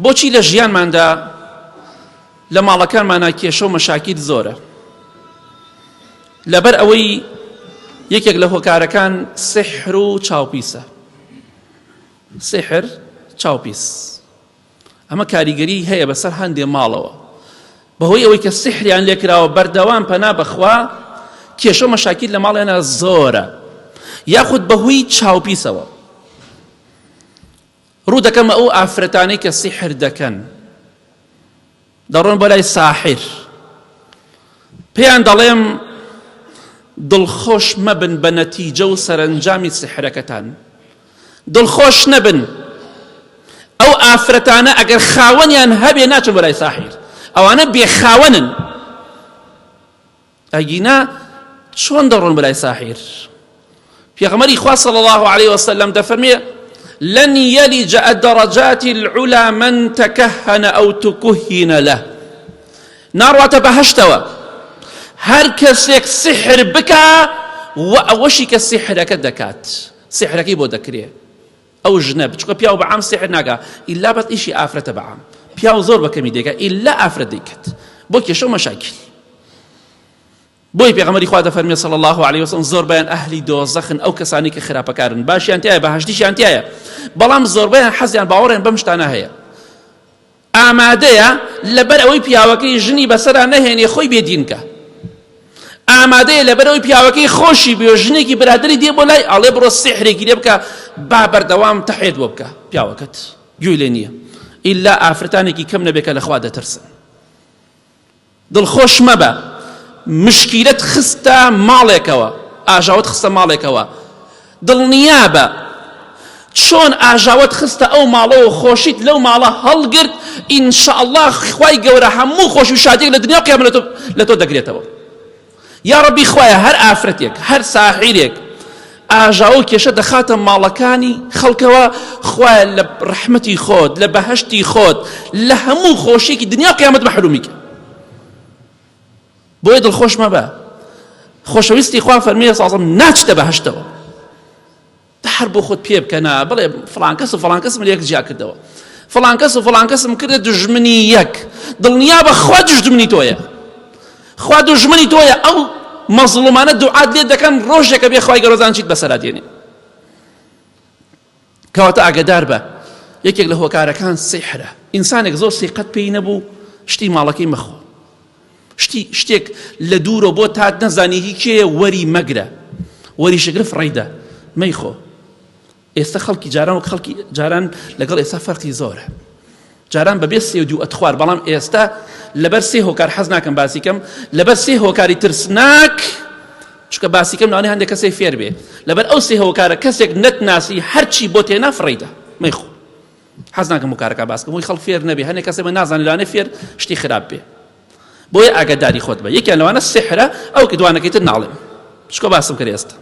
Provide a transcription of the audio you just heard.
بۆچی لە ژیانماندا لە ماڵەکانمانە کێشە و مەشاکیل زۆرە؟ لەبەر ئەوەی یەکێک لە هۆکارەکان سحر و چاوپیسە. سحر، چاوپیس، ئەمە کاریگەری هەیە بەسەر هەندێک ماڵەوە. بەهۆی ئەوەی کە سحریان لێکراوە بەردەوام پەنا بەخوا کێشە و مەشاکیل لە ماڵیانە زۆرە، یاخود بەهۆی چاوپیسەوە. ڕوو دەکەمە ئەو ئافرەتانەی کە سحر دەکەن، دەڕۆن بۆ لای ساحر، پێیان دەڵێم دڵخۆش مەبن بە نەتیجە و سەرنجامی سحرەکەتان، دڵخۆش نەبن. ئەو ئافرەتانە ئەگەر خاوەنیان هەبێ ناچن بۆ لای ساحر، ئەوانە بێخاوەنن، ئەگینا چۆن دەڕۆن بە لای ساحر؟ پێغەمبەری خوا صلی الله عليه وسلم دەفەرمێ لن يلج الدرجات العلى من تكهن أو تكهن له. ناڕواتە بەهەشتەوە هەر کەسێک سحر بکا و ئەوەشی کە سحرەکە دەکات، سحرەکەی بۆ دەکرێ. ئەو ژنە بچکە پیاو بەعام سحر ناگا ئیلا بەت ئیشی ئافرەتە بەعام، پیاو زۆر بەکەمی دێکا ئیلا ئافرەت دەیکات بۆ کێشە و مەشاکیل. بۆی پێغەمبەری خوا دەفەرمێ صلی الله عليه وسلم زۆربەیان ئەهلی دۆزەخن، ئەو کەسانی کە خراپەکارن، باشیان تایە بەهەشتیشیان تایە، بەڵام زۆربەیان حەزیان باوەڕیان بەم شتانە هەیە، ئامادەیە لەبەر ئەوەی پیاوەکەی ژنی بەسەرا نەهێنێ خۆی بێدینکە، ئامادەیە لەبەر ئەوەی پیاوەکەی خۆشی بێ ژنێکی برادری دێ بۆ لای ئەڵێ بڕۆ سحرێکی لێ بکە با بەردەوام تەحێت بۆ بکە پیاوەکەت، گوێی لێ نییە. ئیلا ئافرەتانێکی کەم نەبێ کە لەخوا دەترسن. دڵخۆش مەبە، مشکیلەت خستە ماڵێکەوە، ئاژاوت خستە ماڵێکەوە، دڵنیابە چۆن ئاژاوت خستە ئەو ماڵەوە خۆشیت لەو ماڵە هەڵگرت، ئینشاءالله خوای گەورە هەموو خۆش و شادیێک لە دنیا و قیامەت لە تۆ دەگرێتەوە. یا ڕەبی خوایە هەر ئافرەتێک هەر ساحیرێک ئاژاو کێشە دەخاتە ماڵەکانی خەڵکەوە، خوایە لە ڕەحمەتی خۆت، لە بەهەشتی خۆت، لە هەموو خۆشیێکی دنیا و قیامەت مەحرومیکە. بۆیە دڵخۆش مەبە. خۆشەویستی خوا فەرمێ سازم ناچتە بەهەشتەوە، هەر بۆ خۆت پێ بکەنا بڵێ فڵان کەس و فڵان کەسم لە یەک جیا کردەوە، فڵان کەس و فڵان کەسم کردە دوژمنی یەک، دڵنیا بە خوا دوژمنی تۆیە، خوا دوژمنی تۆیە. ئەو مەظلومانە دوعات لێ دەکەن ڕۆژێکە بێ خوای گەورە چیت بەسەرا دێنێ. کەواتە ئاگادار بە یەکێک لە هۆکارەکان سحرە. ئینسانێک زۆر سیقەت پێی نەبوو شتی ماڵەکەی مەخۆ، شتێک لە دوورە بۆ تات نەزانی هی کێیە وەری مەگرە، وەری شگرف ڕێیدە مەیخۆ. ئێستا خەڵکی جاران وەک خەڵکی جاران لەگەڵ ئێستا فەرقی زۆرە. جاران بەبێ سێ و دوو ئەتخوار، بەڵام ئێستا لەبەر سێ هۆکار حەز ناکەم باسیکەم، لەبەر سێ هۆکاری ترسناک، چونکە باسیکەم لەوانەیە هەندێک کەسێک فێر بێ، لەبەر ئەو سێ هۆکارە کەسێک نەتناسی هەرچی بۆ تێنا فڕێیدە مەیخۆ. حەز ناکەم هۆکارەکە باسکەم بۆی خەڵک فێر نەبێ، هەندێک کەسێک نازانێ لەوانەیە فێر شتی خراپ بێ. بۆیە ئاگاداری خۆت بە. یەکیان لەوانە سحرە، ئەو کە دوانەکەیتر ناڵێم چکۆ باسم کرد ئێستا.